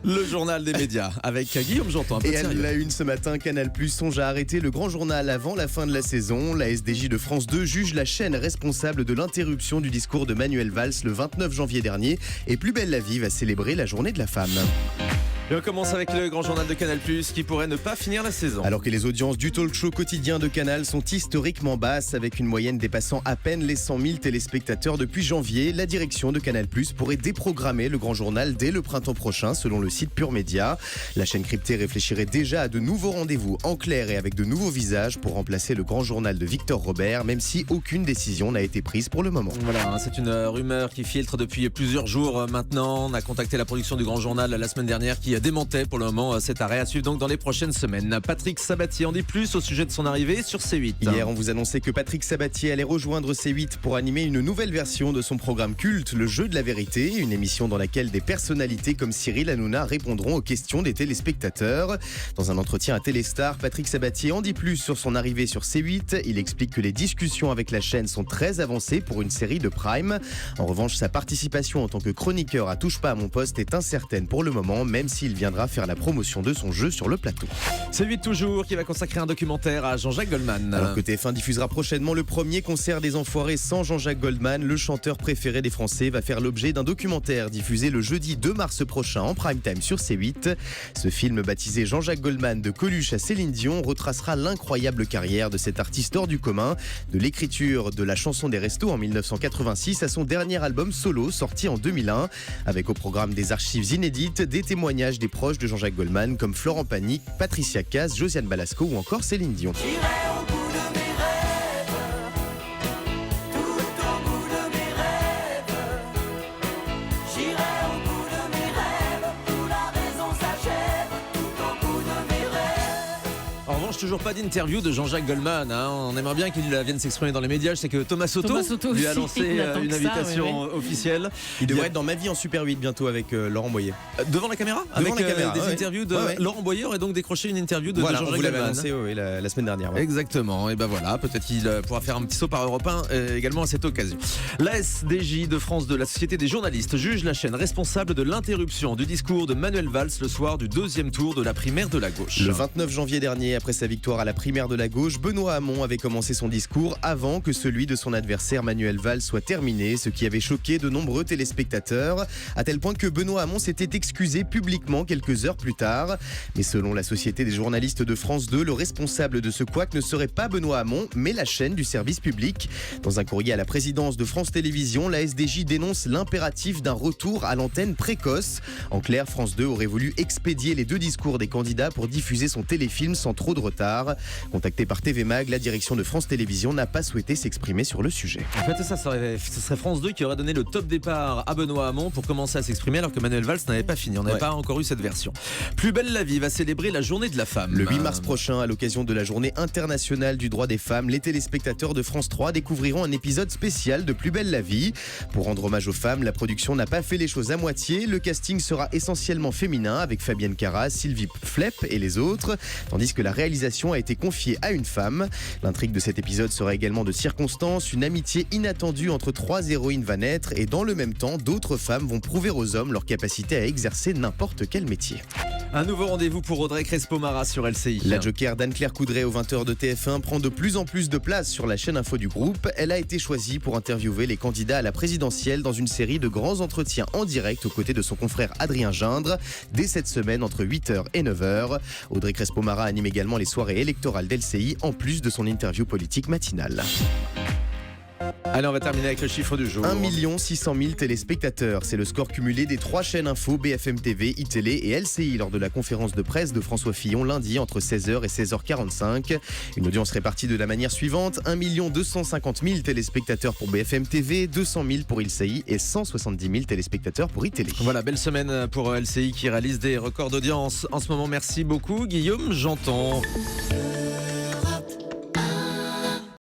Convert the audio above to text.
Le journal des médias avec Guillaume Janton. Et à la une ce matin, Canal+ songe à arrêter le grand journal avant la fin de la saison. La SDJ de France 2 juge la chaîne responsable de l'interruption du discours de Manuel Valls le 29 janvier dernier. Et Plus belle la vie va célébrer la journée de la femme. Et on commence avec le grand journal de Canal+, qui pourrait ne pas finir la saison. Alors que les audiences du talk show quotidien de Canal sont historiquement basses, avec une moyenne dépassant à peine les 100 000 téléspectateurs depuis janvier, la direction de Canal+ pourrait déprogrammer le grand journal dès le printemps prochain, selon le site Pure Média. La chaîne cryptée réfléchirait déjà à de nouveaux rendez-vous en clair et avec de nouveaux visages pour remplacer le grand journal de Victor Robert, même si aucune décision n'a été prise pour le moment. Voilà, c'est une rumeur qui filtre depuis plusieurs jours maintenant. On a contacté la production du grand journal la semaine dernière qui démentait pour le moment cet arrêt, à suivre donc dans les prochaines semaines. Patrick Sabatier en dit plus au sujet de son arrivée sur C8. Hier, on vous annonçait que Patrick Sabatier allait rejoindre C8 pour animer une nouvelle version de son programme culte, Le Jeu de la Vérité, une émission dans laquelle des personnalités comme Cyril Hanouna répondront aux questions des téléspectateurs. Dans un entretien à Téléstar, Patrick Sabatier en dit plus sur son arrivée sur C8. Il explique que les discussions avec la chaîne sont très avancées pour une série de Prime. En revanche, sa participation en tant que chroniqueur à Touche pas à mon poste est incertaine pour le moment, même s'il viendra faire la promotion de son jeu sur le plateau. C8 toujours, qui va consacrer un documentaire à Jean-Jacques Goldman. Alors que TF1 diffusera prochainement le premier concert des Enfoirés sans Jean-Jacques Goldman, le chanteur préféré des Français va faire l'objet d'un documentaire diffusé le jeudi 2 mars prochain en prime time sur C8. Ce film, baptisé Jean-Jacques Goldman de Coluche à Céline Dion, retracera l'incroyable carrière de cet artiste hors du commun, de l'écriture de la chanson des restos en 1986 à son dernier album solo sorti en 2001, avec au programme des archives inédites, des témoignages des proches de Jean-Jacques Goldman comme Florent Pagny, Patricia Cass, Josiane Balasco ou encore Céline Dion. En revanche, toujours pas d'interview de Jean-Jacques Goldman. On aimerait bien qu'il vienne s'exprimer dans les médias. Je sais que Thomas Soto lui a lancé une invitation officielle. Il devrait être dans Ma vie en Super 8 bientôt avec Laurent Boyer. Devant la caméra. Devant avec la caméra, des interviews de Laurent Boyer aurait donc décroché une interview de Voilà, Jean-Jacques vous l'avez Goldman. annoncé la semaine dernière. Ouais. Exactement. Et ben voilà, peut-être qu'il pourra faire un petit saut par Europe 1 également à cette occasion. La SDJ de France 2, la Société des journalistes, juge la chaîne responsable de l'interruption du discours de Manuel Valls le soir du deuxième tour de la primaire de la gauche. Le 29 janvier dernier, après sa victoire à la primaire de la gauche, Benoît Hamon avait commencé son discours avant que celui de son adversaire Manuel Valls soit terminé, ce qui avait choqué de nombreux téléspectateurs, à tel point que Benoît Hamon s'était excusé publiquement quelques heures plus tard. Mais selon la Société des journalistes de France 2, le responsable de ce couac ne serait pas Benoît Hamon, mais la chaîne du service public. Dans un courrier à la présidence de France Télévisions, la SDJ dénonce l'impératif d'un retour à l'antenne précoce. En clair, France 2 aurait voulu expédier les deux discours des candidats pour diffuser son téléfilm sans trop de retard. Contacté par TV Mag, la direction de France Télévisions n'a pas souhaité s'exprimer sur le sujet. En fait, ce serait France 2 qui aurait donné le top départ à Benoît Hamon pour commencer à s'exprimer, alors que Manuel Valls n'avait pas fini. On n'avait pas encore eu cette version. Plus belle la vie va célébrer la journée de la femme. Le 8 mars prochain, à l'occasion de la journée internationale du droit des femmes, les téléspectateurs de France 3 découvriront un épisode spécial de Plus belle la vie. Pour rendre hommage aux femmes, la production n'a pas fait les choses à moitié. Le casting sera essentiellement féminin, avec Fabienne Cara, Sylvie Flepp et les autres, tandis que la réalisation a été confiée à une femme. L'intrigue de cet épisode sera également de circonstance. Une amitié inattendue entre trois héroïnes va naître et dans le même temps, d'autres femmes vont prouver aux hommes leur capacité à exercer n'importe quel métier. Un nouveau rendez-vous pour Audrey Crespo-Mara sur LCI. La joker d'Anne-Claire Coudray aux 20h de TF1 prend de plus en plus de place sur la chaîne info du groupe. Elle a été choisie pour interviewer les candidats à la présidentielle dans une série de grands entretiens en direct aux côtés de son confrère Adrien Gindre dès cette semaine entre 8h et 9h. Audrey Crespo-Mara anime également les soirées électorales d'LCI en plus de son interview politique matinale. Allez, on va terminer avec le chiffre du jour. 1 600 000 téléspectateurs. C'est le score cumulé des trois chaînes info BFM TV, iTélé et LCI lors de la conférence de presse de François Fillon lundi entre 16h et 16h45. Une audience répartie de la manière suivante. 1 250 000 téléspectateurs pour BFM TV, 200 000 pour LCI et 170 000 téléspectateurs pour iTélé. Voilà, belle semaine pour LCI qui réalise des records d'audience. En ce moment, merci beaucoup Guillaume Janton.